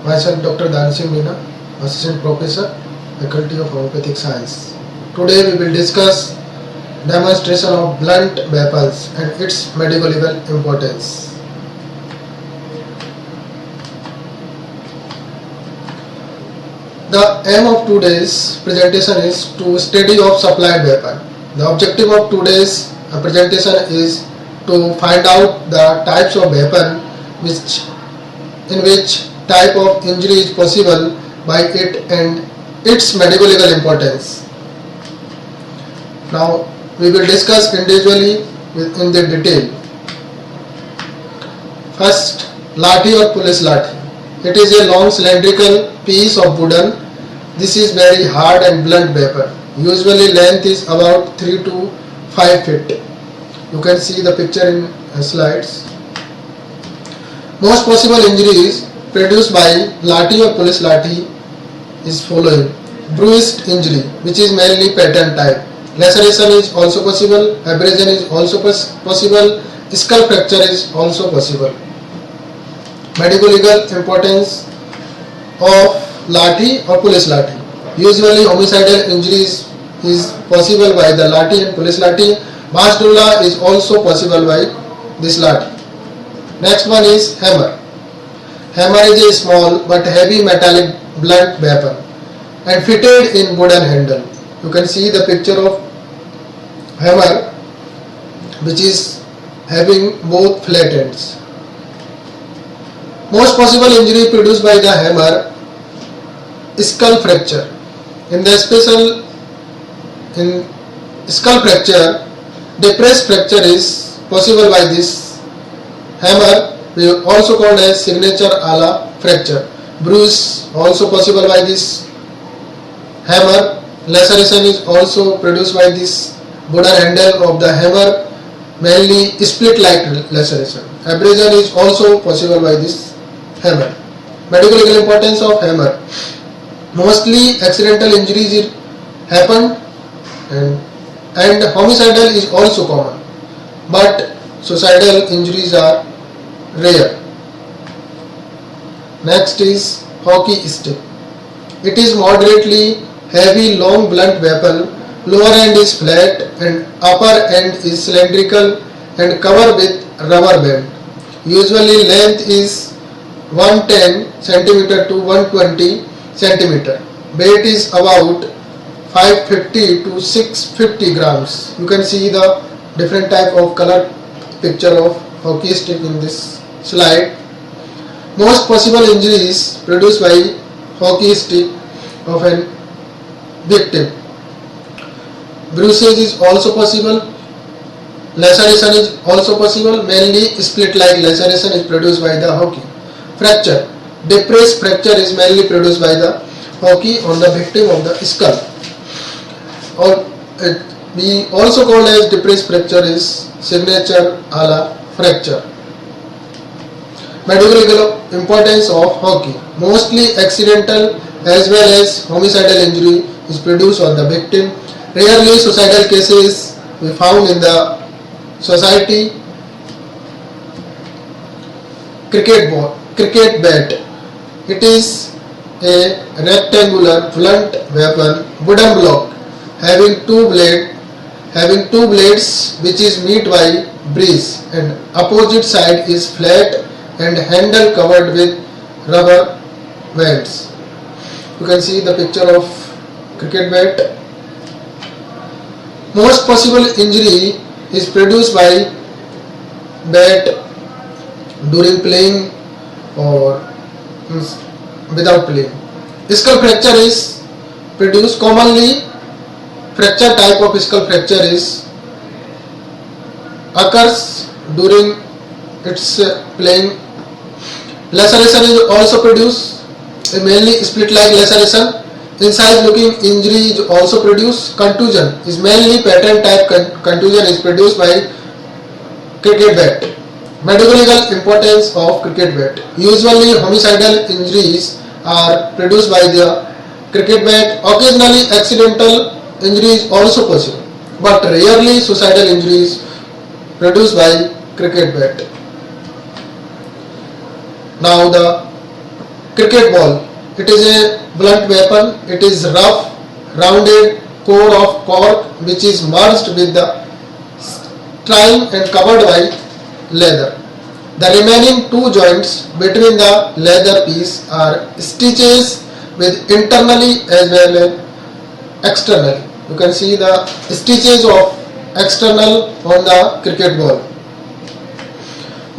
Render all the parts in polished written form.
Myself Dr. Dansingh Meena, Assistant Professor, Faculty of Homeopathic Science. Today we will discuss demonstration of blunt weapons and its medical-legal importance. The aim of today's presentation is to study of supplied weapon. The objective of today's presentation is to find out the types of weapon in which type of injury is possible by it and its medical-legal importance. Now we will discuss individually in the detail. First, lathi or police lathi. It is a long cylindrical piece of wooden. This is very hard and blunt weapon. Usually length is about 3 to 5 feet. You can see the picture in slides. Most possible injuries produced by lathi or police lathi is following. Bruised injury, which is mainly pattern type. Laceration is also possible. Abrasion is also possible. Skull fracture is also possible. Medical-legal importance of lathi or police lathi. Usually homicidal injuries is possible by the lathi and police lathi. Mass dulla is also possible by this lathi. Next one is hammer. Hammer is a small but heavy metallic blunt weapon and fitted in wooden handle. You can see the picture of hammer which is having both flat ends. Most possible injury produced by the hammer, skull fracture. In skull fracture, depressed fracture is possible by this hammer, also called as signature ala fracture. Bruise also possible by this hammer. Laceration is also produced by this wooden handle of the hammer, mainly split like laceration. Abrasion is also possible by this hammer. Medical legal importance of hammer. Mostly accidental injuries happen and homicidal is also common, but suicidal injuries are rare. Next is hockey stick. It is moderately heavy long blunt weapon. Lower end is flat and upper end is cylindrical and covered with rubber band. Usually length is 110 cm to 120 cm. Weight is about 550 to 650 grams. You can see the different type of color picture of hockey stick in this slide. Most possible injuries produced by hockey stick of an victim. Bruisage is also possible. Laceration is also possible. Mainly split like laceration is produced by the hockey. Fracture. Depressed fracture is mainly produced by the hockey on the victim of the skull. Or we also called as depressed fracture is signature ala fracture. Medical importance of hockey. Mostly accidental as well as homicidal injury is produced on the victim. Rarely suicidal cases we found in the society. Cricket bat. It is a rectangular blunt weapon, wooden block having two blades which is meet by breeze, and opposite side is flat and handle covered with rubber bands. You can see the picture of cricket bat. Most possible injury is produced by bat during playing or without playing. Skull fracture is produced commonly. Fracture type of skull fracture is occurs during its playing. Laceration is also produced, mainly split like laceration. Inside looking injury is also produced. Contusion is mainly pattern type contusion is produced by cricket bat. Medical legal importance of cricket bat. Usually homicidal injuries are produced by the cricket bat. Occasionally accidental injury is also possible, but rarely suicidal injuries produced by cricket bat. Now the Cricket ball. It is a blunt weapon. It is rough, rounded core of cork which is merged with the string and covered by leather. The remaining two joints between the leather piece are stitches with internally as well as externally. You can see the stitches of external on the cricket ball.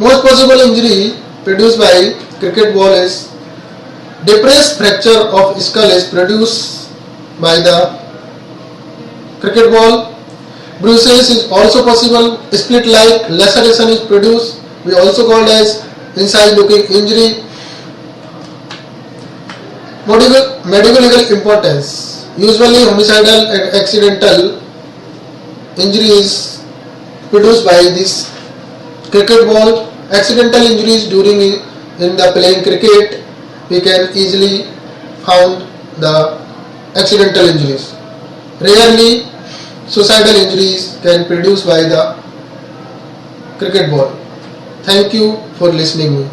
Most possible injury produced by cricket ball is depressed fracture of skull is produced by the cricket ball. Bruises is also possible. Split like laceration is produced. We also called as inside looking injury. Medical legal importance. Usually homicidal and accidental injury is produced by this cricket ball. Accidental injuries during in the playing cricket, we can easily found the accidental injuries. Rarely suicidal injuries can produced by the cricket ball. Thank you for listening me.